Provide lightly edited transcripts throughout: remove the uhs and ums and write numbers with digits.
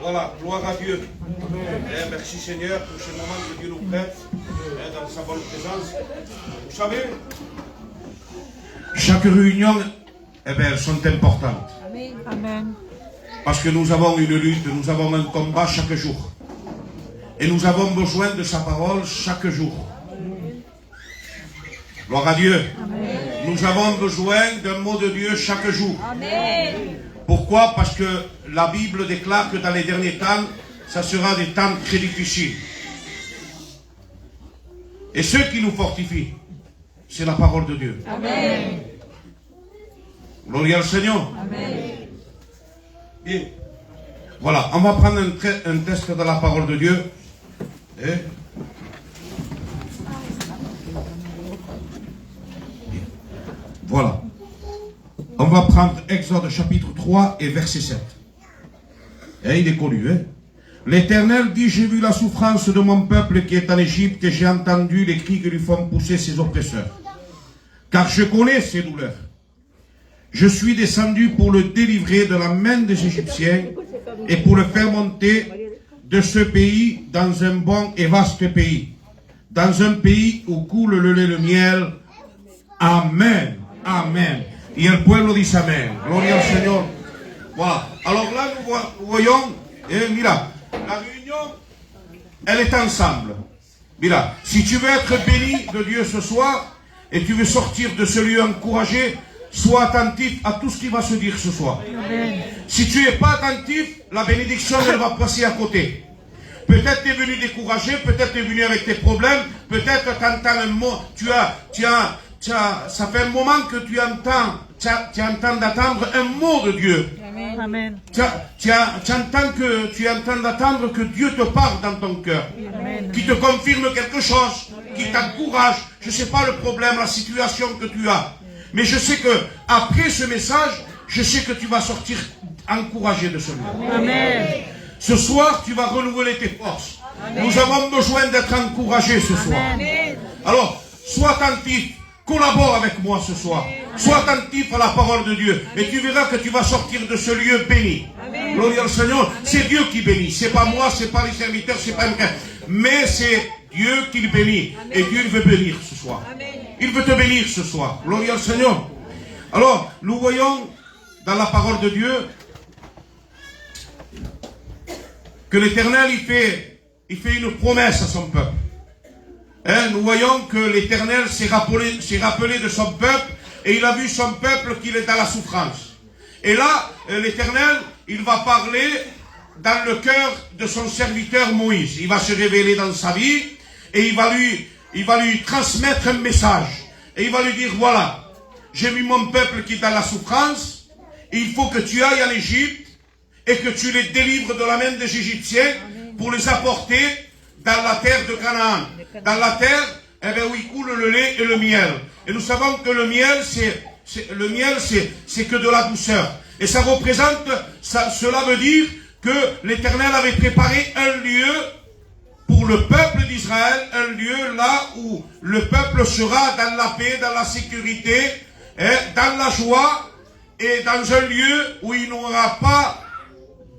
Voilà, gloire à Dieu. Merci Seigneur pour ce moment que Dieu nous prête dans sa bonne présence. Vous savez, chaque réunion, elles sont importantes. Amen. Parce que nous avons une lutte, nous avons un combat chaque jour. Et nous avons besoin de sa parole chaque jour. Gloire à Dieu. Amen. Nous avons besoin d'un mot de Dieu chaque jour. Amen. Pourquoi? Parce que la Bible déclare que dans les derniers temps, ça sera des temps très difficiles. Et ce qui nous fortifie, c'est la parole de Dieu. Amen. Gloire au Seigneur. Amen. Bien. Voilà, on va prendre un test de la parole de Dieu. Et voilà. On va prendre Exode chapitre 3 et verset 7. Et il est connu, hein? L'Éternel dit, j'ai vu la souffrance de mon peuple qui est en Égypte et j'ai entendu les cris que lui font pousser ses oppresseurs. Car je connais ses douleurs. Je suis descendu pour le délivrer de la main des Égyptiens et pour le faire monter de ce pays dans un bon et vaste pays. Dans un pays où coule le lait et le miel. Amen. Amen. Y el pueblo dice Amen. Gloria al Señor. Voilà. Alors là, nous voyons, mira, la réunion, elle est ensemble. Mira, si tu veux être béni de Dieu ce soir, et tu veux sortir de ce lieu encouragé, sois attentif à tout ce qui va se dire ce soir. Amen. Si tu n'es pas attentif, la bénédiction, elle va passer à côté. Peut-être tu es venu découragé, peut-être tu es venu avec tes problèmes, peut-être tu entends un mot, ça fait un moment que tu entends d'attendre un mot de Dieu. Amen. Tu entends d'attendre que Dieu te parle dans ton cœur. Amen. Qui te confirme quelque chose, qui t'encourage. Je ne sais pas le problème, la situation que tu as. Mais je sais que après ce message, je sais que tu vas sortir encouragé de ce lieu. Amen. Ce soir, tu vas renouveler tes forces. Amen. Nous avons besoin d'être encouragés ce soir. Amen. Alors, sois attentif. Collabore avec moi ce soir. Sois attentif à la parole de Dieu. Et tu verras que tu vas sortir de ce lieu béni. Gloire au Seigneur. C'est Dieu qui bénit. C'est pas moi, c'est pas les serviteurs, c'est pas un frère. Mais c'est Dieu qui le bénit. Et Dieu veut bénir ce soir. Il veut te bénir ce soir. Gloire au Seigneur. Alors, nous voyons dans la parole de Dieu que l'Éternel, il fait une promesse à son peuple. Nous voyons que l'Éternel s'est rappelé de son peuple et il a vu son peuple qu'il est dans la souffrance. Et là, l'Éternel, il va parler dans le cœur de son serviteur Moïse. Il va se révéler dans sa vie et il va lui transmettre un message. Et il va lui dire, voilà, j'ai vu mon peuple qui est dans la souffrance, il faut que tu ailles en Égypte et que tu les délivres de la main des Égyptiens pour les apporter dans la terre de Canaan. Dans la terre, où il coule le lait et le miel. Et nous savons que le miel, c'est que de la douceur. Et ça représente, cela veut dire que l'Éternel avait préparé un lieu pour le peuple d'Israël, un lieu là où le peuple sera dans la paix, dans la sécurité, dans la joie, et dans un lieu où il n'aura pas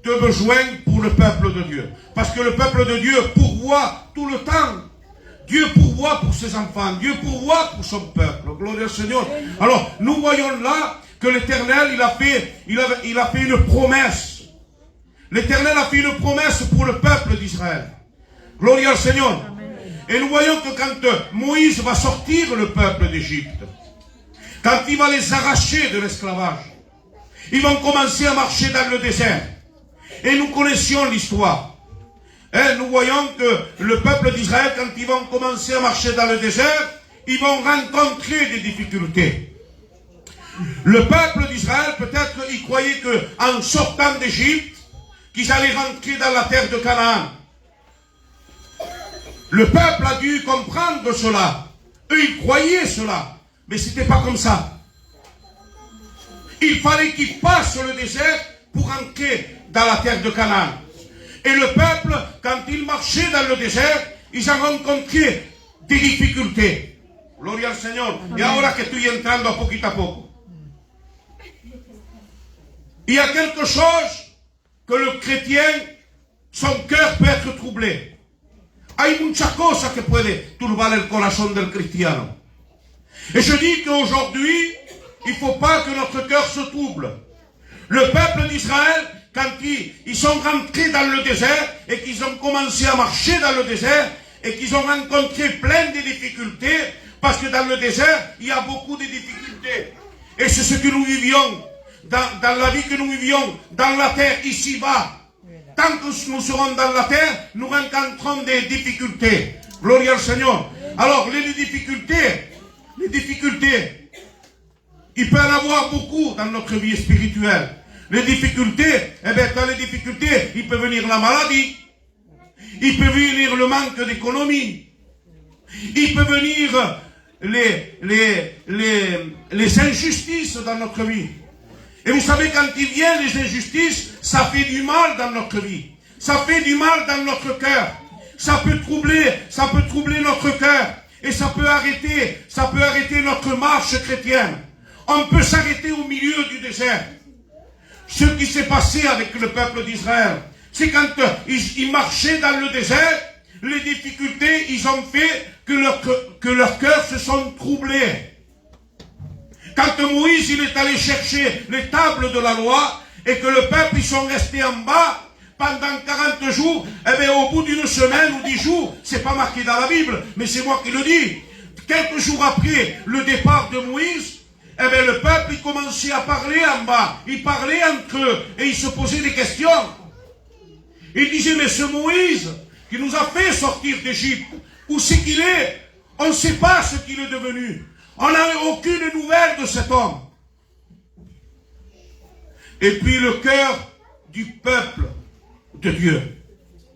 de besoin pour le peuple de Dieu. Parce que le peuple de Dieu pourvoit tout le temps. Dieu pourvoit pour ses enfants. Dieu pourvoit pour son peuple. Gloire au Seigneur. Alors, nous voyons là que l'Éternel, il a fait une promesse. L'Éternel a fait une promesse pour le peuple d'Israël. Gloire au Seigneur. Et nous voyons que quand Moïse va sortir le peuple d'Égypte, quand il va les arracher de l'esclavage, ils vont commencer à marcher dans le désert. Et nous connaissions l'histoire. Nous voyons que le peuple d'Israël, quand ils vont commencer à marcher dans le désert, ils vont rencontrer des difficultés. Le peuple d'Israël, peut-être, ils croyaient qu'en sortant d'Égypte, qu'ils allaient rentrer dans la terre de Canaan. Le peuple a dû comprendre cela. Eux, ils croyaient cela. Mais ce n'était pas comme ça. Il fallait qu'ils passent le désert pour entrer dans la terre de Canaan. Et le peuple, quand il marchait dans le désert, ils ont rencontré des difficultés. Gloria al Señor. Y ahora que estoy entrando a poco. Il y a quelque chose que le chrétien son cœur peut être troublé. Hay muchas cosas que puede turbar el corazón del cristiano. Et je dis qu'aujourd'hui, il ne faut pas que notre cœur se trouble. Le peuple d'Israël, quand ils sont rentrés dans le désert et qu'ils ont commencé à marcher dans le désert et qu'ils ont rencontré plein de difficultés, parce que dans le désert, il y a beaucoup de difficultés. Et c'est ce que nous vivions, dans la vie que nous vivions, dans la terre, ici-bas. Tant que nous serons dans la terre, nous rencontrons des difficultés. Gloire au Seigneur. Alors, les difficultés, il peut y en avoir beaucoup dans notre vie spirituelle. Les difficultés, dans les difficultés, il peut venir la maladie, il peut venir le manque d'économie, il peut venir les injustices dans notre vie. Et vous savez, quand il vient les injustices, ça fait du mal dans notre vie. Ça fait du mal dans notre cœur. Ça peut troubler notre cœur. Et ça peut arrêter notre marche chrétienne. On peut s'arrêter au milieu du désert. Ce qui s'est passé avec le peuple d'Israël, c'est quand ils marchaient dans le désert, les difficultés, ils ont fait que leurs cœurs se sont troublés. Quand Moïse il est allé chercher les tables de la loi et que le peuple ils sont restés en bas pendant 40 jours, au bout d'une semaine ou 10 jours, c'est pas marqué dans la Bible, mais c'est moi qui le dis. Quelques jours après le départ de Moïse, le peuple il commençait à parler en bas. Ils parlaient entre eux et ils se posaient des questions. Ils disaient, mais ce Moïse qui nous a fait sortir d'Égypte, où c'est qu'il est? On ne sait pas ce qu'il est devenu. On n'a aucune nouvelle de cet homme. Et puis le cœur du peuple de Dieu,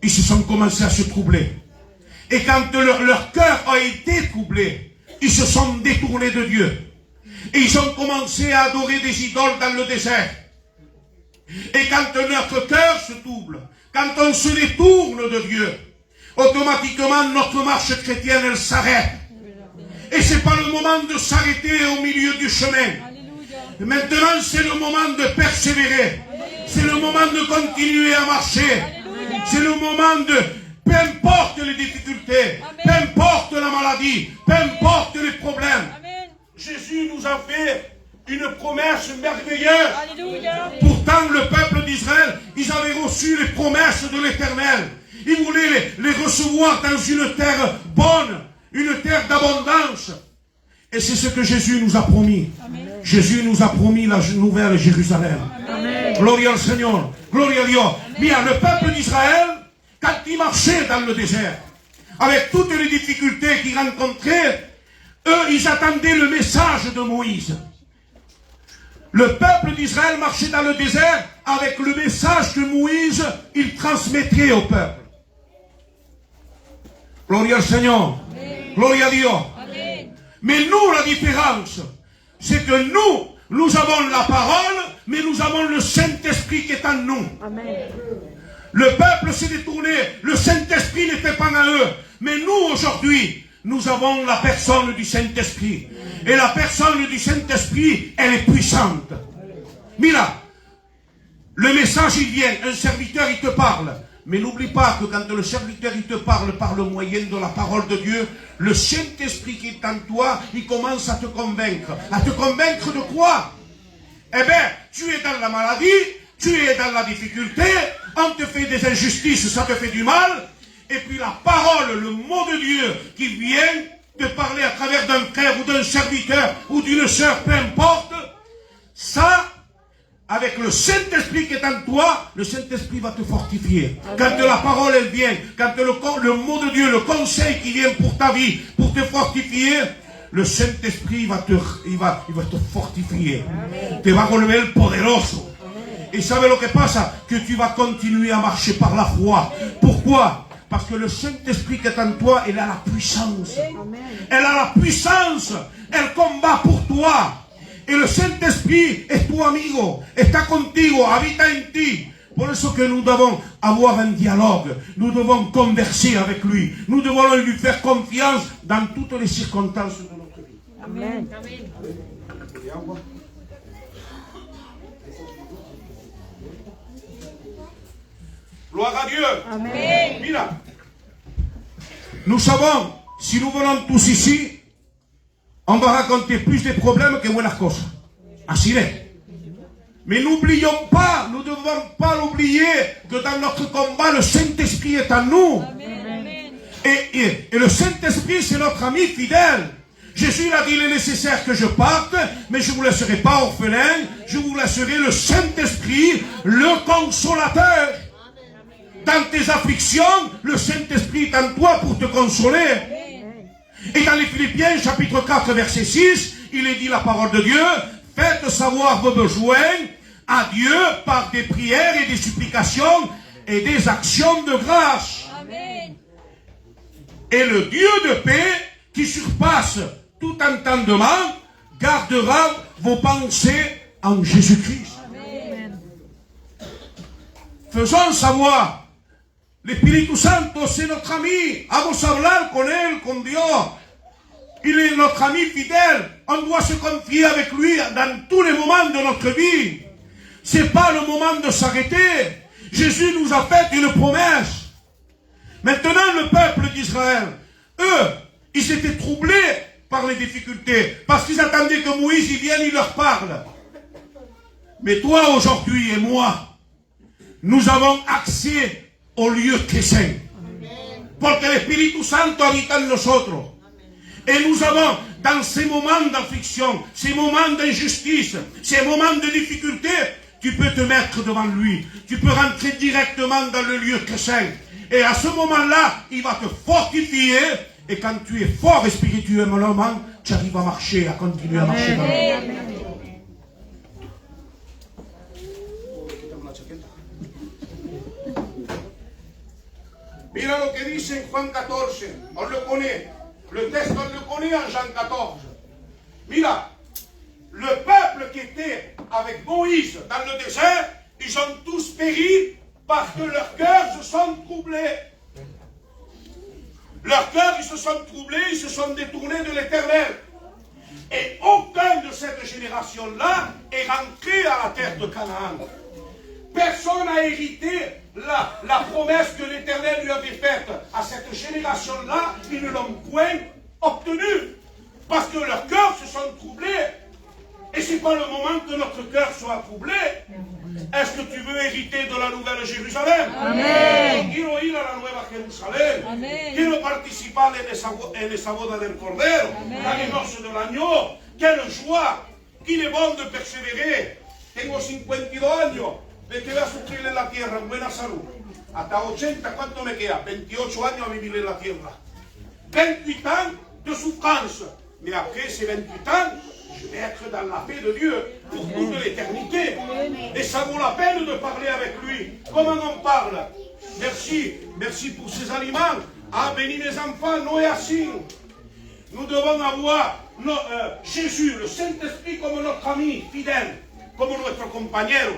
ils se sont commencés à se troubler. Et quand leur cœur a été troublé, ils se sont détournés de Dieu. Et ils ont commencé à adorer des idoles dans le désert. Et quand notre cœur se trouble, quand on se détourne de Dieu, automatiquement notre marche chrétienne elle s'arrête. Et c'est pas le moment de s'arrêter au milieu du chemin. Maintenant, c'est le moment de persévérer. C'est le moment de continuer à marcher. C'est le moment de, peu importe les difficultés, peu importe la maladie, peu importe les problèmes. Jésus nous a fait une promesse merveilleuse. Pourtant, le peuple d'Israël, ils avaient reçu les promesses de l'Éternel. Ils voulaient les recevoir dans une terre bonne. Une terre d'abondance. Et c'est ce que Jésus nous a promis. Amen. Jésus nous a promis la nouvelle Jérusalem. Amen. Gloire au Seigneur. Gloire à Dieu. Bien, le peuple d'Israël, quand il marchait dans le désert, avec toutes les difficultés qu'ils rencontraient, eux, ils attendaient le message de Moïse. Le peuple d'Israël marchait dans le désert avec le message que Moïse, il transmettrait au peuple. Gloire au Seigneur. Gloire à Dieu. Amen. Mais nous, la différence, c'est que nous avons la parole, mais nous avons le Saint-Esprit qui est en nous. Amen. Le peuple s'est détourné, le Saint-Esprit n'était pas en eux. Mais nous, aujourd'hui, nous avons la personne du Saint-Esprit. Et la personne du Saint-Esprit, elle est puissante. Mira, le message, il vient, un serviteur, il te parle. Mais n'oublie pas que quand le serviteur il te parle par le moyen de la parole de Dieu, le Saint-Esprit qui est en toi, il commence à te convaincre. À te convaincre de quoi? Eh bien, tu es dans la maladie, tu es dans la difficulté, on te fait des injustices, ça te fait du mal. Et puis la parole, le mot de Dieu qui vient te parler à travers d'un frère ou d'un serviteur ou d'une sœur, peu importe, ça... Avec le Saint-Esprit qui est en toi, le Saint-Esprit va te fortifier. Quand la parole elle vient, quand le mot de Dieu, le conseil qui vient pour ta vie, pour te fortifier, le Saint-Esprit va te fortifier. Te va relever el poderoso. Et savez ce qui passe? Que tu vas continuer à marcher par la foi. Pourquoi? Parce que le Saint-Esprit qui est en toi, il a la puissance. Elle a la puissance. Elle combat pour toi. Et le Saint-Esprit est tu amigo, está contigo, habita en ti. Por eso que nous devons avoir un dialogue, nous devons converser avec lui, nous devons lui faire confiance dans toutes les circonstances de notre vie. Amen. Amen. Gloire à Dieu. Amen. Mira. Nous savons, si nous venons tous ici, on va raconter plus de problèmes que buenas cosas. Ainsi est. Mais n'oublions pas, nous ne devons pas l'oublier, que dans notre combat, le Saint-Esprit est en nous. Amen. Et le Saint-Esprit, c'est notre ami fidèle. Jésus a dit, il est nécessaire que je parte, mais je ne vous laisserai pas orphelin, je vous laisserai le Saint-Esprit, le consolateur. Dans tes afflictions, le Saint-Esprit est en toi pour te consoler. Et dans les Philippiens, chapitre 4, verset 6, il est dit la parole de Dieu, faites savoir vos besoins à Dieu par des prières et des supplications et des actions de grâce. Amen. Et le Dieu de paix, qui surpasse tout entendement, gardera vos pensées en Jésus-Christ. Amen. Faisons savoir, l'Espíritu Santo, c'est notre ami. Vamos a hablar con él, con Dios. Il est notre ami fidèle. On doit se confier avec lui dans tous les moments de notre vie. C'est pas le moment de s'arrêter. Jésus nous a fait une promesse. Maintenant, le peuple d'Israël, eux, ils étaient troublés par les difficultés, parce qu'ils attendaient que Moïse y vienne, il leur parle. Mais toi, aujourd'hui, et moi, nous avons accès au lieu que es saint. Porque el Espíritu Santo habita en nosotros. Et nous avons, dans ces moments d'affliction, ces moments d'injustice, ces moments de difficulté, tu peux te mettre devant lui. Tu peux rentrer directement dans le lieu que es saint. Et à ce moment-là, il va te fortifier. Et quand tu es fort spirituellement, tu arrives à marcher, à continuer à marcher dans le monde. Mira lo que dice en Juan 14. On le connaît. Le texte, on le connaît en Jean 14. Mira, le peuple qui était avec Moïse dans le désert, ils ont tous péri parce que leurs cœurs se sont troublés. Leurs cœurs, ils se sont troublés, ils se sont détournés de l'Éternel. Et aucun de cette génération-là est rentré à la terre de Canaan. Personne n'a hérité la promesse que l'Éternel lui avait faite à cette génération-là. Ils ne l'ont point obtenue. Parce que leurs cœurs se sont troublés. Et ce n'est pas le moment que notre cœur soit troublé. Est-ce que tu veux hériter de la nouvelle Jérusalem? Amen. Quiero ir a la nueva Jerusalén. Amen. Quiero participar en esa boda del Cordero. Amen. Dans les noces de l'agneau. Quelle joie! Qu'il est bon de persévérer. Tengo 52 años. Me quedé a sufrir en la tierra en buena salud. Hasta 80, ¿cuánto me queda? 28 años a vivir en la tierra. 28 ans de souffrance. Mais après ces 28 ans, je vais être dans la paix de Dieu pour toute l'éternité. Et ça vaut la peine de parler avec lui. Comment on parle? Merci, merci pour ces aliments. Ah, bénis mes enfants, non et ainsi. Nous devons avoir Jésus, le Saint-Esprit, comme notre ami fidèle, comme notre compagnero.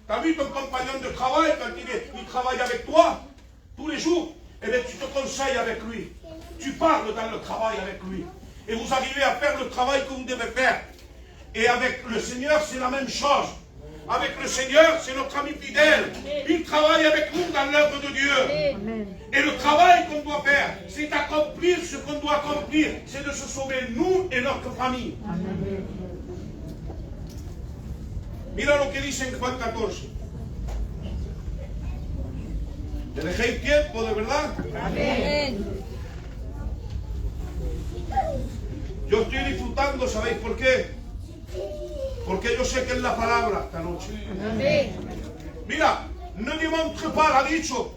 T'as vu ton compagnon de travail quand il travaille avec toi tous les jours? Eh bien, tu te conseilles avec lui. Tu parles dans le travail avec lui. Et vous arrivez à faire le travail que vous devez faire. Et avec le Seigneur, c'est la même chose. Avec le Seigneur, c'est notre ami fidèle. Il travaille avec nous dans l'œuvre de Dieu. Et le travail qu'on doit faire, c'est accomplir ce qu'on doit accomplir. C'est de se sauver, nous et notre famille. Mira lo que dice en Juan 14. ¿Le dejéis tiempo de verdad? Amen. Yo estoy disfrutando, ¿sabéis por qué? Porque yo sé que es la palabra esta noche. Mira, no demontre pas, ha dicho,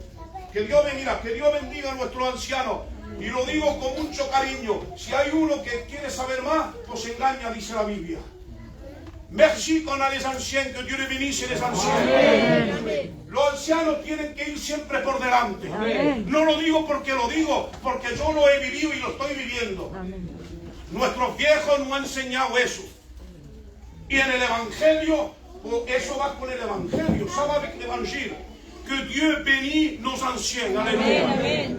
que Dios bendiga a nuestros ancianos. Y lo digo con mucho cariño. Si hay uno que quiere saber más, pues engaña, dice la Biblia. Merci qu'on a les anciens, que Dieu les bénisse les anciens. Amen. Los ancianos tienen que ir siempre por delante. Amen. No lo digo, porque yo lo he vivido y lo estoy viviendo. Amen. Nuestros viejos nos han enseñado eso. Y en el Evangelio, eso va con el Evangelio, ça va avec l'Évangile. Que Dieu bénisse nos anciens. Alléluia.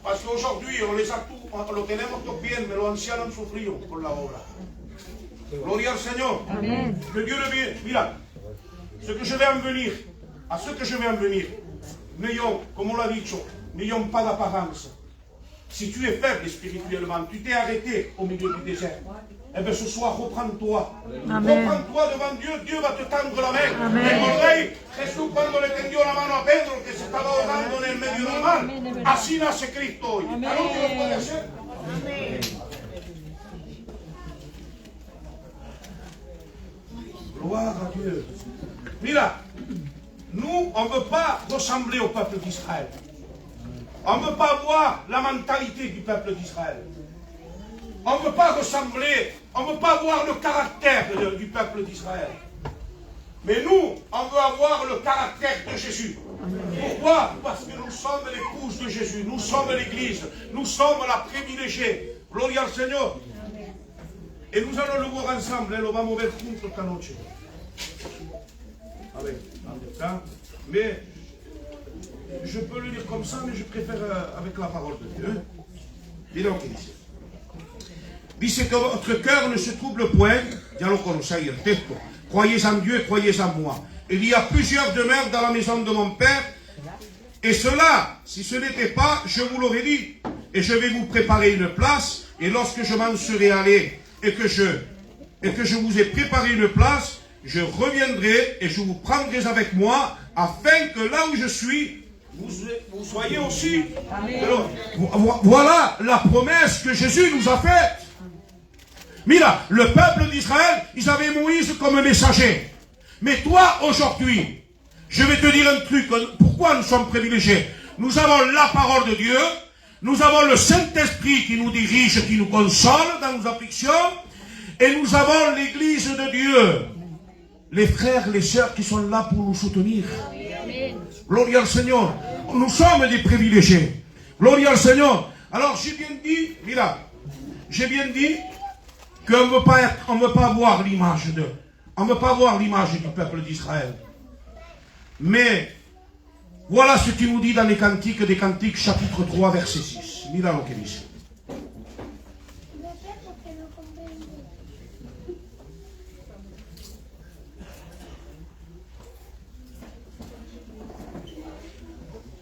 Parce qu'aujourd'hui, lo tenemos todos bien, mais los ancianos han sufrido por la obra. Gloria al Señor. Amen. Que Dieu le bénisse. Mira, ce que je vais en venir, à ce que je vais en venir, n'ayons, comme on l'a dit, n'ayons pas d'apparence. Si tu es faible spirituellement, tu t'es arrêté au milieu du désert, eh bien ce soir, reprends-toi. Reprends-toi devant Dieu, Dieu va te tendre la main. Recordai, Gesù quando le tendió la mano a Pedro, que se estaba ahogando en el medio del mar, así nace Cristo hoy. ¿A no que lo puede hacer? Gloire à Dieu. Mira, nous, on ne veut pas ressembler au peuple d'Israël. On ne veut pas avoir la mentalité du peuple d'Israël. On ne veut pas ressembler, on ne veut pas avoir le caractère du peuple d'Israël. Mais nous, on veut avoir le caractère de Jésus. Pourquoi? Parce que nous sommes l'épouse de Jésus, nous sommes l'Église, nous sommes la privilégiée. Gloria al Seigneur. Et nous allons le voir ensemble, lo vamos a ver juntos esta noche. Mais je peux le lire comme ça, mais je préfère avec la parole de Dieu. Dis donc ici. Dice que votre cœur ne se trouble point, ya lo conocéis el texto. Croyez en Dieu et croyez en moi. Il y a plusieurs demeures dans la maison de mon Père, et cela, si ce n'était pas, je vous l'aurais dit. Et je vais vous préparer une place, et lorsque je m'en serai allé, et que je vous ai préparé une place, je reviendrai et je vous prendrai avec moi, afin que là où je suis, vous soyez aussi. Alors, voilà la promesse que Jésus nous a faite. Mira, le peuple d'Israël, ils avaient Moïse comme messager. Mais toi, aujourd'hui, je vais te dire un truc. Pourquoi nous sommes privilégiés? Nous avons la parole de Dieu. Nous avons le Saint-Esprit qui nous dirige, qui nous console dans nos afflictions. Et nous avons l'Église de Dieu. Les frères, les sœurs qui sont là pour nous soutenir. Gloria al Seigneur. Nous sommes des privilégiés. Gloria al Seigneur. Alors j'ai bien dit, mira, j'ai bien dit qu'on ne veut pas avoir l'image du peuple d'Israël. Mais voilà ce qu'il nous dit dans les Cantiques des Cantiques, chapitre 3, verset 6. Mira lo que dice.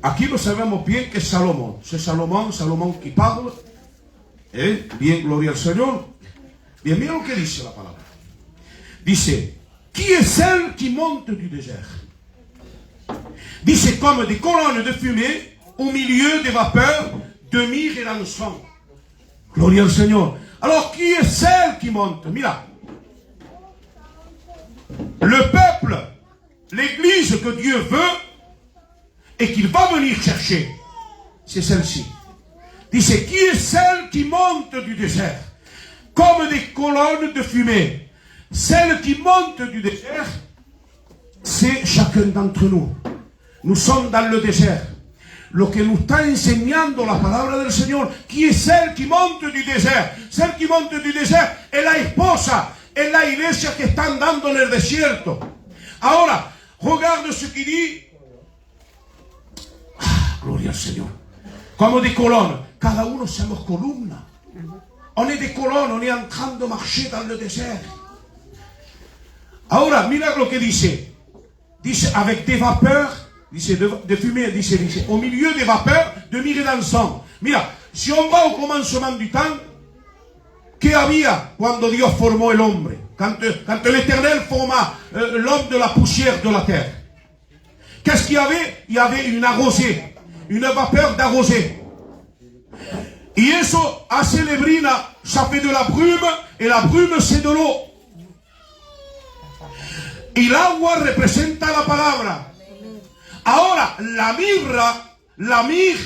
Aquí lo sabemos bien que es Salomón. C'est Salomón qui parle. Bien, gloria al Señor. Bien, mira lo que dice la palabra. Dice, qui est celle qui monte du désert? Dice, comme des colonnes de fumée au milieu des vapeurs de myrrhe et d'encens. Gloria al Señor. Alors, qui est celle qui monte? Mira. Le peuple, l'église que Dieu veut et qu'il va venir chercher, c'est celle-ci. Dice, qui est celle qui monte du désert? Comme des colonnes de fumée. Celle qui monte du désert, c'est chacun d'entre nous. Nous sommes dans le désert. Lo que nous está enseñando la palabra del Señor, qui est celle qui monte du désert. Celle qui monte du désert es la esposa, es la iglesia que está andando en el desierto. Ahora, regarde ce qu'il dit. Gloria al Señor. Comme des colonnes. Cada uno somos columnas. On est des colonnes, on est en train de marcher dans le désert. Ahora, mira lo que dice. Dice, avec des vapeurs, dice, de fumée, dice, au milieu des vapeurs de myrrhe et d'encens. Mira, si on va au commencement du temps, ¿qué había cuando Dios formó el hombre? Quand el Éternel forma l'homme de la poussière de la terre. Qu'est-ce qu'il y avait? Il y avait une arrosée, une vapeur d'arrosée. Y eso hace neblina, ça fait de la brume, et la brume c'est de l'eau. Y el agua representa la palabra. Ahora, la myrrhe,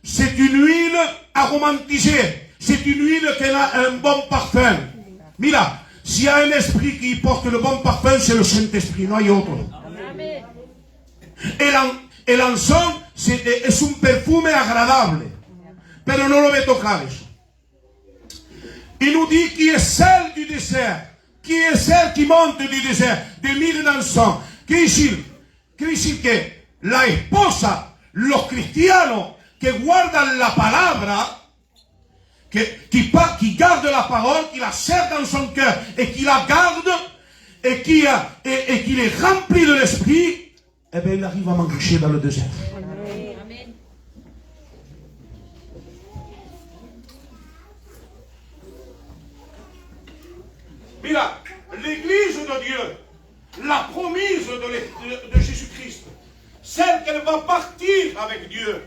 c'est une huile aromatisée. C'est une huile qui a un bon parfum. Mira, s'il y a un esprit qui porte le bon parfum, c'est le Saint-Esprit, no hay otro. El encens es un perfume agradable. Pero no lo ve tocar eso. Il nous dit qui est celle du désert, qui est celle qui monte du désert, de myrrhe et d'encens. Quiere decir que la esposa, los cristianos que guardan la palabra, qui gardent la parole, qui la serre dans son cœur et qui la garde et qui est rempli de l'esprit, eh bien, il arrive à marcher dans le désert. Amen. Mira, l'église de Dieu, la promise de Jésus-Christ, celle qu'elle va partir avec Dieu,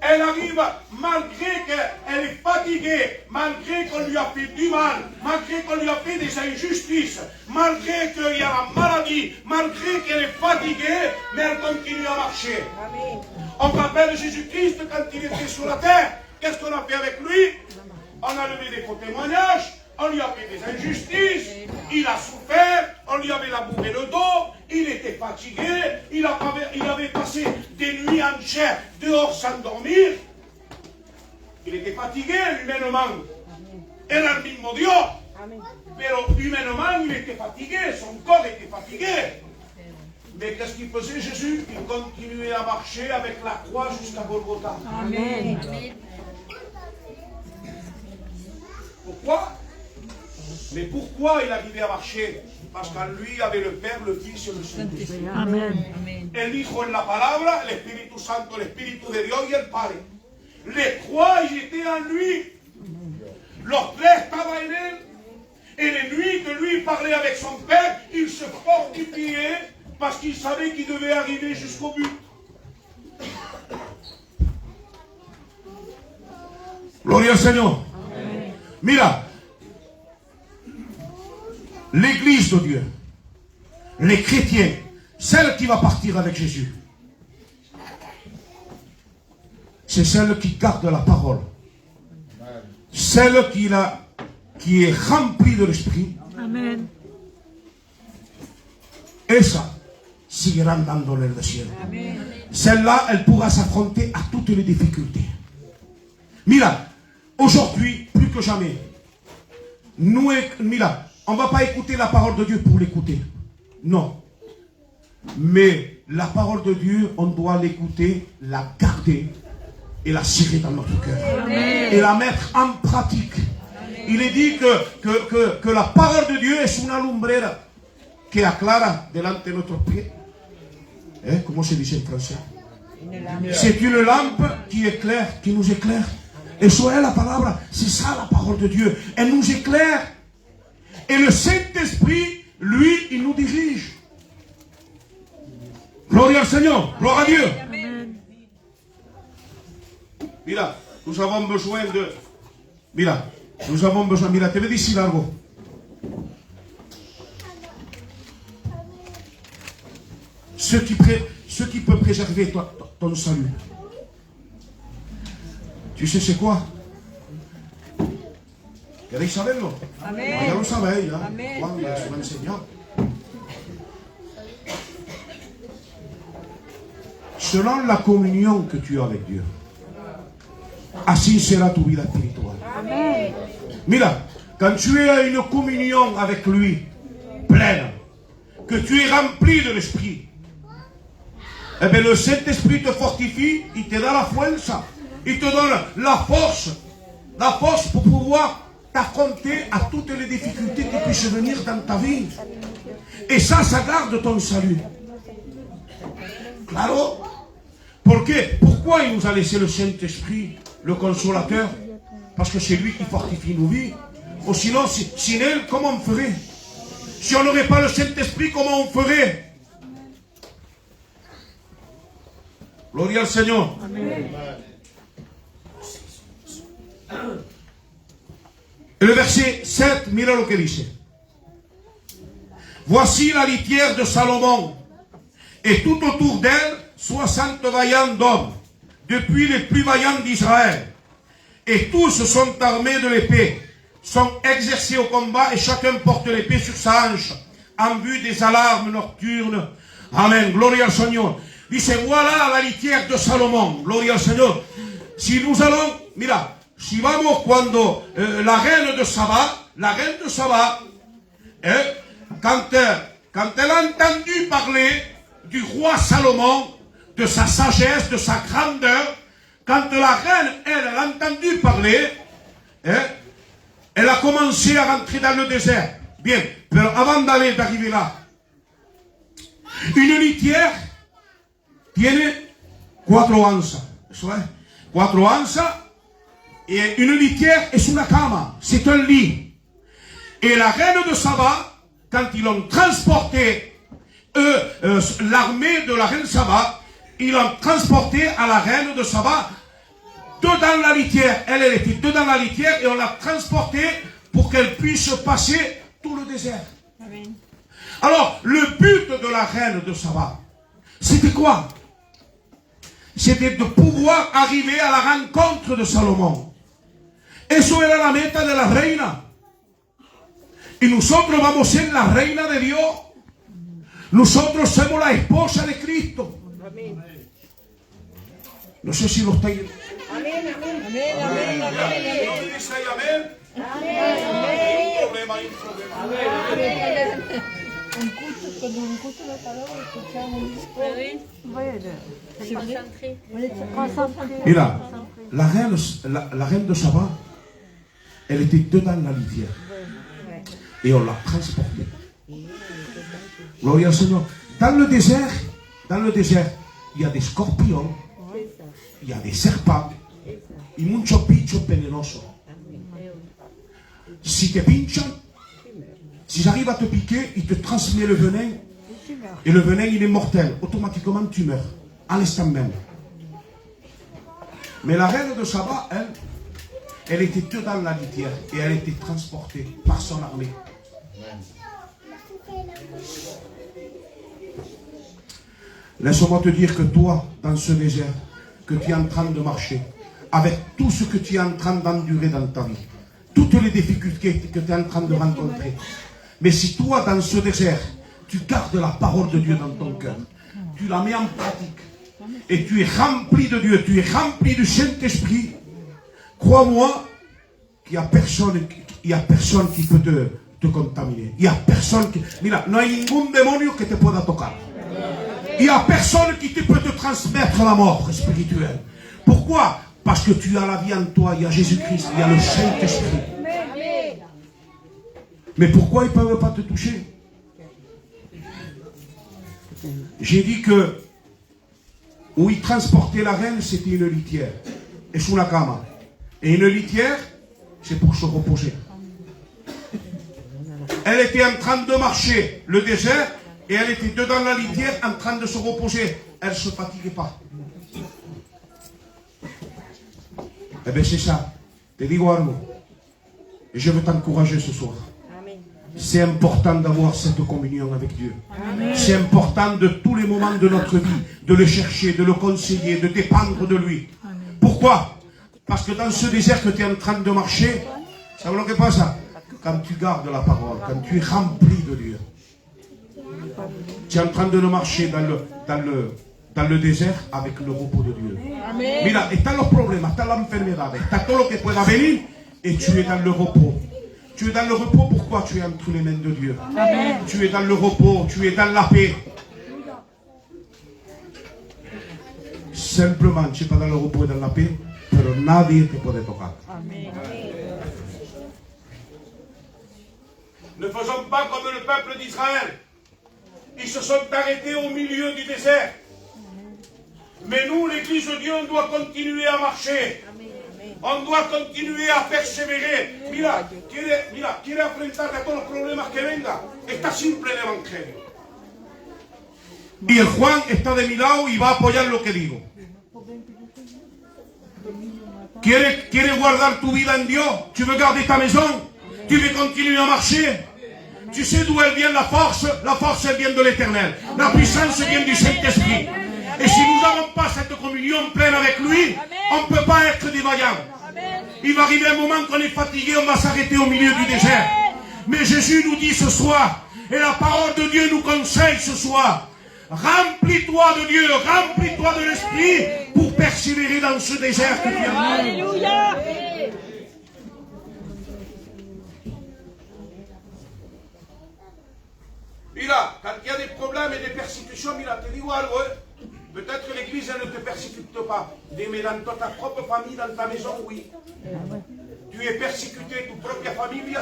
elle arrive malgré qu'elle est fatiguée, malgré qu'on lui a fait du mal, malgré qu'on lui a fait des injustices, malgré qu'il y a la maladie, malgré qu'elle est fatiguée, mais elle continue à marcher. Amen. On rappelle Jésus-Christ quand il était sur la terre. Qu'est-ce qu'on a fait avec lui? On a levé des faux témoignages, on lui a fait des injustices, il a souffert, on lui avait labouré le dos, il était fatigué, il avait passé des nuits entières dehors sans dormir. Il était fatigué humainement. Era el mismo Dios. Pero humainement, il était fatigué, son corps était fatigué. Mais qu'est-ce qu'il faisait Jésus? Il continuait à marcher avec la croix jusqu'à Golgotha. Amen. Pourquoi? Mais pourquoi il arrivait à marcher? Parce qu'en lui il y avait le Père, le Fils et le Saint-Esprit. Amen. El Hijo en la palabra, el Espíritu Santo, el Espíritu de Dios y el Padre. Les trois, ils étaient en lui. Los tres estaban en él. Et les nuits que lui parlait avec son Père, il se fortifiait parce qu'il savait qu'il devait arriver jusqu'au but. Gloria al Señor. Mira, l'église de Dieu, les chrétiens, celle qui va partir avec Jésus, c'est celle qui garde la parole. Celle qui est remplie de l'esprit. Amen. Esa seguirá andando en el desierto. Amen. Celle-là, elle pourra s'affronter à toutes les difficultés. Mira, aujourd'hui, plus que jamais, mira, on ne va pas écouter la parole de Dieu pour l'écouter. Non. Mais la parole de Dieu, on doit l'écouter, la garder et la serrer dans notre cœur. Et la mettre en pratique. Il est dit que la parole de Dieu est una lumbrera que aclara delante de notre pied. Comment se dit en français? C'est une lampe qui éclaire, qui nous éclaire. Et soyez la parole, c'est ça la parole de Dieu. Elle nous éclaire. Et le Saint-Esprit, lui, il nous dirige. Gloire au Seigneur, gloire à Dieu. Mira, nous avons besoin de... Mira, te voy a decir algo. Ce qui peut préserver ton salut. Tu sais c'est quoi? ¿Queréis saberlo? Amen. Ya lo sabéis, ¿ya? Amen. Juan les lo ha enseñado. Selon la communion que tu as avec Dieu, ainsi sera tu vida espiritual. Amen. Mira, quand tu es à une communion avec lui, pleine, que tu es rempli de l'Esprit, eh bien le Saint-Esprit te fortifie, il te donne la force, il te donne la force pour pouvoir t'affronter à toutes les difficultés qui puissent venir dans ta vie. Et ça garde ton salut. Claro? Pourquoi il nous a laissé le Saint-Esprit, le consolateur? Parce que c'est lui qui fortifie nos vies. Ou sinon, sin elle, comment on ferait? Si on n'aurait pas le Saint-Esprit, comment on ferait? Gloria al Seigneur. Amen. Et le verset 7, mira lo que dice. Voici la litière de Salomon, et tout autour d'elle 60 vaillants d'hommes, depuis les plus vaillants d'Israël. Et tous sont armés de l'épée, sont exercés au combat, et chacun porte l'épée sur sa hanche, en vue des alarmes nocturnes. Amen. Gloria al Seigneur. Dice, voilà la litière de Salomon. Gloria al Seigneur. Si nous allons, mira, si vamos cuando la reine de Saba, quand elle a entendu parler du roi Salomon, de sa sagesse, de sa grandeur, quand la reine, elle a entendu parler, elle a commencé à rentrer dans le désert. Bien, mais avant d'arriver là, une litière, tiene 4 anzas. Eso es, 4 anzas. Et une litière est una cama. C'est un lit. Et la reine de Saba, quand ils l'ont transporté, l'armée de la reine Saba, ils l'ont transporté à la reine de Saba, dedans la litière. Elle était dedans la litière et on l'a transportée pour qu'elle puisse passer tout le désert. Amen. Alors, le but de la reine de Saba, c'était quoi? C'était de pouvoir arriver à la rencontre de Salomón. Eso era la meta de la reina. Y nosotros vamos a ser la reina de Dios. Nosotros somos la esposa de Cristo. Amen. No sé si lo estáis... Amen. Amen. Amen. Amen. Amén. Un problema, hay un problema. Cuando me escucho la palabra, escuchamos un disco. Oui. C'est Concentré. On est concentrés. Mira, la reine de Saba, elle était dedans la litière. Et on l'a transportée. Gloria al Seigneur. Dans le désert, il y a des scorpions, il y a des serpents, y muchos bichos venenosos. Si te pinchan, si j'arrive à te piquer, il te transmet le venin, et le venin il est mortel. Automatiquement tu meurs, à l'instant même. Mais la reine de Saba, elle était dedans la litière, et elle était transportée par son armée. Laisse-moi te dire que toi, dans ce désert, que tu es en train de marcher, avec tout ce que tu es en train d'endurer dans ta vie, toutes les difficultés que tu es en train de rencontrer, mais si toi, dans ce désert, tu gardes la parole de Dieu dans ton cœur, tu la mets en pratique, et tu es rempli de Dieu, tu es rempli du Saint-Esprit, crois-moi qu'il n'y a personne qui peut te contaminer. Il n'y a personne qui... Mira, no hay ningún demonio que te pueda tocar. Il n'y a personne qui peut te transmettre la mort spirituelle. Pourquoi? Parce que tu as la vie en toi, il y a Jésus-Christ, il y a le Saint-Esprit. Mais pourquoi ils ne peuvent pas te toucher? J'ai dit que où ils transportaient la reine, c'était une litière. Et sous la cama. Et une litière, c'est pour se reposer. Elle était en train de marcher le désert et elle était dedans la litière en train de se reposer. Elle ne se fatiguait pas. Eh bien c'est ça. Te digo algo. Et je veux t'encourager ce soir. C'est important d'avoir cette communion avec Dieu. C'est important de tous les moments de notre vie, de le chercher, de le conseiller, de dépendre de lui. Pourquoi? Parce que dans ce désert que tu es en train de marcher, ça ne bloque pas ça. Quand tu gardes la parole, quand tu es rempli de Dieu, tu es en train de le marcher dans le désert avec le repos de Dieu. Mira, están los problemas, están las enfermedades, está todo lo que pueda venir et tu es dans le repos. Tu es dans le repos, pourquoi tu es entre les mains de Dieu? Amen. Tu es dans le repos, tu es dans la paix. Simplement, tu n'es pas dans le repos et dans la paix, pero nadie te puede tocar. Amen. Ne faisons pas comme le peuple d'Israël. Ils se sont arrêtés au milieu du désert. Mais nous, l'Église de Dieu, on doit continuer à marcher. On doit continuer a perseverar. Mira, quiere enfrentar a todos los problemas que venga. Está simple el Evangelio. Y el Juan está de mi lado y va a apoyar lo que digo. ¿Quieres guardar tu vida en Dios? ¿Tu veux garder ta maison? ¿Tu veux continuer à marcher? Tu sais d'où elle vient la force? La force, elle vient de l'Éternel. La puissance vient du Saint-Esprit. Et si nous n'avons pas cette communion pleine avec lui, on ne peut pas être des vaillants. Il va arriver un moment qu'on est fatigué, on va s'arrêter au milieu du désert. Mais Jésus nous dit ce soir, et la parole de Dieu nous conseille ce soir, remplis-toi de Dieu, remplis-toi de l'Esprit pour persévérer dans ce désert que tu as. Alléluia. Mira, quand il y a des problèmes et des persécutions, mira, te digo algo, peut-être que l'église ne te persécute pas, mais dans ta propre famille, dans ta maison, oui. Tu es persécuté, tu propre famille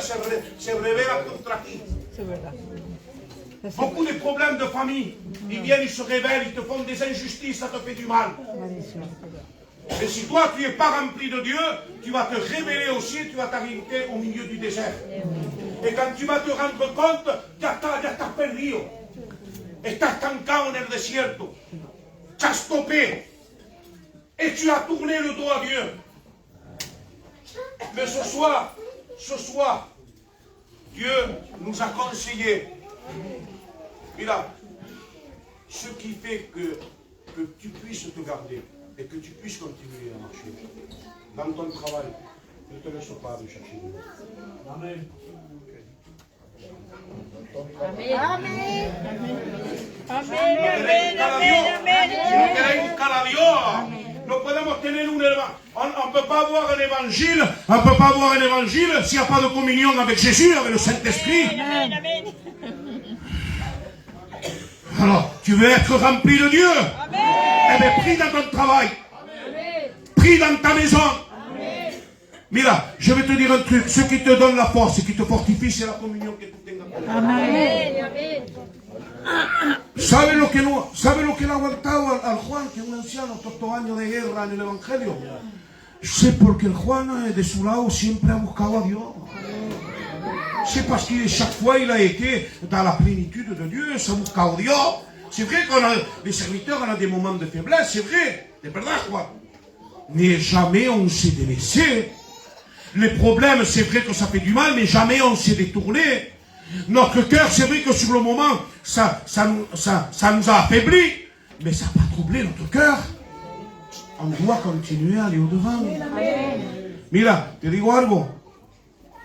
se revela contra ti. Beaucoup de problèmes de famille. Ils viennent, ils se révèlent, ils te font des injustices, ça te fait du mal. Et si toi, tu n'es pas rempli de Dieu, tu vas te révéler aussi, tu vas t'arriver au milieu du désert. Et quand tu vas te rendre compte, ya estás perdido. Estás estancado en el desierto. Tu as stoppé. Et tu as tourné le dos à Dieu. Mais ce soir, Dieu nous a conseillé. Mira, ce qui fait que tu puisses te garder et que tu puisses continuer à marcher dans ton travail, ne te laisse pas de chercher Dieu. Amen. Amén. Amén. Si no queréis buscar a Dios, no podemos tener un hermano. On ne peut pas avoir un évangile. On ne peut pas avoir un évangile s'il n'y a pas de communion avec Jésus, avec le Saint-Esprit. Alors, tu veux être rempli de Dieu? Eh bien, prie dans ton travail. Prie dans ta maison. Mira, je vais te dire un truc. Ce qui te donne la force, ce qui te fortifie, c'est la communion que tu tengas. Amén. ¿Sabe lo que le ha aguantado al Juan, que es un anciano, todos estos años de guerra en el Evangelio? C'est porque el Juan de su lado siempre ha buscado a Dios. C'est parce que chaque fois il a été dans la plénitude de Dieu, ça a buscado Dios. C'est vrai qu'on a, les serviteurs, on a des moments de faiblesse, c'est vrai, de verdad, Juan. Mais jamais on s'est délaissé. Les problèmes, c'est vrai que ça fait du mal, mais jamais on s'est détourné. Notre cœur, c'est vrai que sur le moment, ça nous a affaiblis, mais ça n'a pas troublé notre cœur. On doit continuer à aller au-devant. Mira, te digo algo.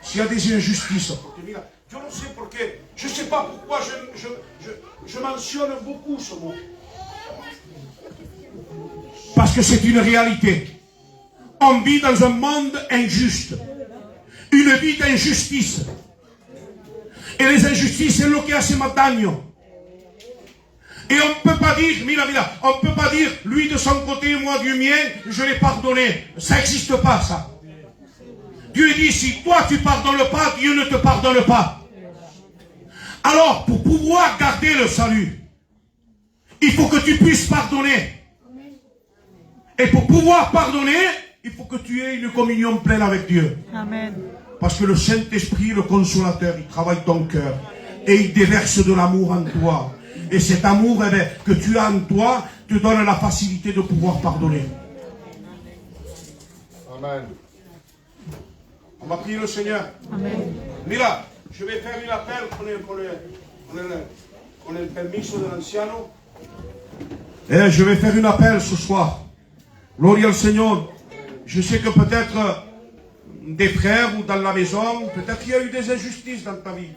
S'il y a des injustices, porque mira, yo no sé por qué, je ne sais pas pourquoi je mentionne beaucoup ce mot. Parce que c'est une réalité. On vit dans un monde injuste. Une vie d'injustice. Et les injustices, c'est lo que hace más daño. Et on ne peut pas dire, mira, on ne peut pas dire, lui de son côté, moi du mien, je l'ai pardonné. Ça n'existe pas, ça. Dieu dit, si toi tu pardonnes pas, Dieu ne te pardonne pas. Alors, pour pouvoir garder le salut, il faut que tu puisses pardonner. Et pour pouvoir pardonner, il faut que tu aies une communion pleine avec Dieu. Amen. Parce que le Saint-Esprit, le Consolateur, il travaille ton cœur. Et il déverse de l'amour en toi. Et cet amour que tu as en toi te donne la facilité de pouvoir pardonner. Amen. On va prier le Seigneur. Amen. Mira, je vais faire un appel con el permiso de l'anciano. Et je vais faire un appel ce soir. Gloria al Seigneur. Je sais que peut-être des frères ou dans la maison, peut-être qu'il y a eu des injustices dans ta vie.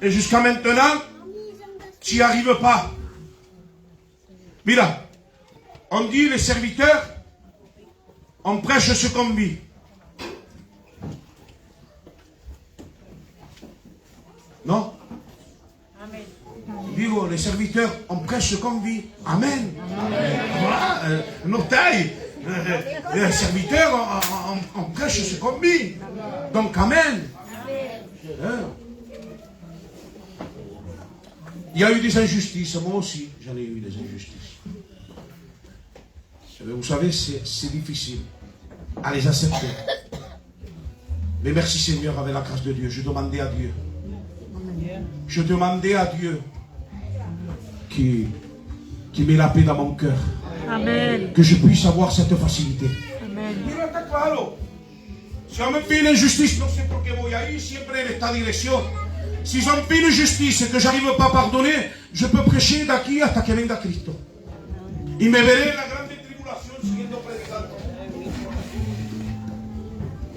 Et jusqu'à maintenant, tu n'y arrives pas. Mira, on dit les serviteurs, on prêche ce qu'on vit. Non? Digo, les serviteurs, on prêche ce qu'on vit. Amen. Voilà, nos tailles. Les serviteurs, on prêche ce qu'on vit. Donc, amen. Il y a eu des injustices, moi aussi, j'en ai eu des injustices. Vous savez, c'est difficile à les accepter. Mais merci Seigneur, avec la grâce de Dieu, je demandais à Dieu. Je demandais à Dieu qui met la paix dans mon cœur. Amen. Que je puisse avoir cette facilité. Amen. Mira, está claro. Si on me fait une injustice, no sé por qué voy a ir siempre en esta dirección. Si on me fait une injustice et que j'arrive pas à pardonner, je peux prêcher d'aquí hasta que venga Cristo. Y me veré en la grande tribulación siguiendo predicando.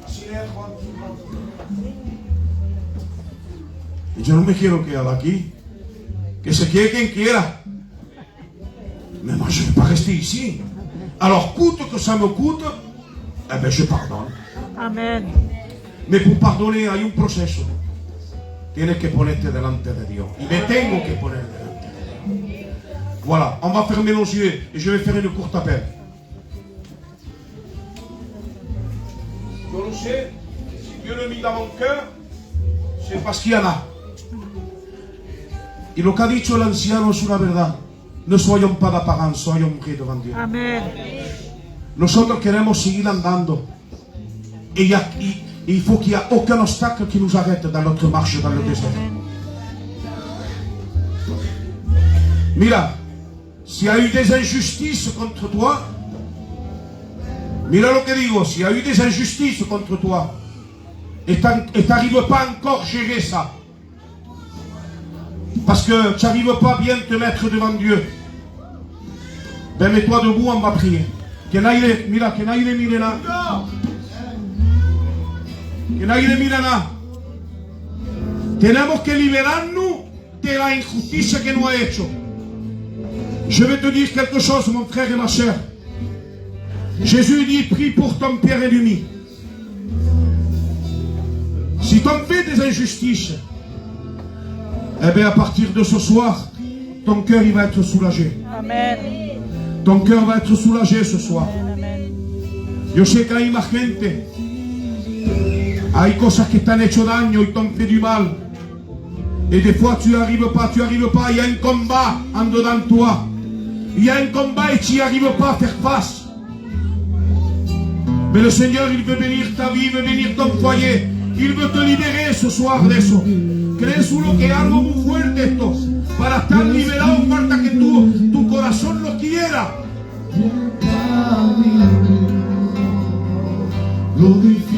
Así es, Juan. Y yo no me quiero quedar aquí. Que se quede quien quiera. Mais moi, je ne vais pas rester ici. Alors, coûte que ça me coûte, eh bien, je pardonne. Amen. Mais pour pardonner, hay un proceso. Tienes que ponerte delante de Dios. Y me tengo que poner delante de Dios. Voilà, on va fermer nos yeux et je vais faire une courte appel. Je le sais, si Dieu le mit dans mon cœur, c'est parce qu'il y en a. Y lo que ha dicho el anciano es una verdad. No soyons pas d'apparence, soyons vrais devant Dieu. Amen. Nosotros queremos seguir andando. Et il faut qu'il n'y ait aucun obstacle qui nous arrête dans notre marche dans le désert. Mira, s'il y a eu des injustices contre toi, mira lo que digo, s'il y a eu des injustices contre toi, et tu n'arrives pas encore à gérer ça, parce que tu n'arrives pas bien te mettre devant Dieu, ben mets-toi debout, on va prier. Mira, que nadie mire nada. Que nadie mire nada. Tenemos que liberarnos de la injusticia que nos ha hecho. Je vais te dire quelque chose, mon frère et ma soeur. Jésus dit, prie pour ton père ennemi. Si tu fais des injustices, eh bien à partir de ce soir, ton cœur il va être soulagé. Amen. Ton cœur va être soulagé ce soir. Amen. Yo sé que hay más gente. Hay cosas que te han hecho daño y te han fait du mal. Et des fois tu n'arrives pas. Il y a un combat en dedans de toi. Il y a un combat et tu n'y arrives pas à faire face. Mais le Seigneur, il veut bénir ta vie, il veut bénir ton foyer. Il veut te libérer ce soir de eso. ¿Crees uno que algo muy fuerte esto? Para estar liberado falta que tu corazón lo quiera.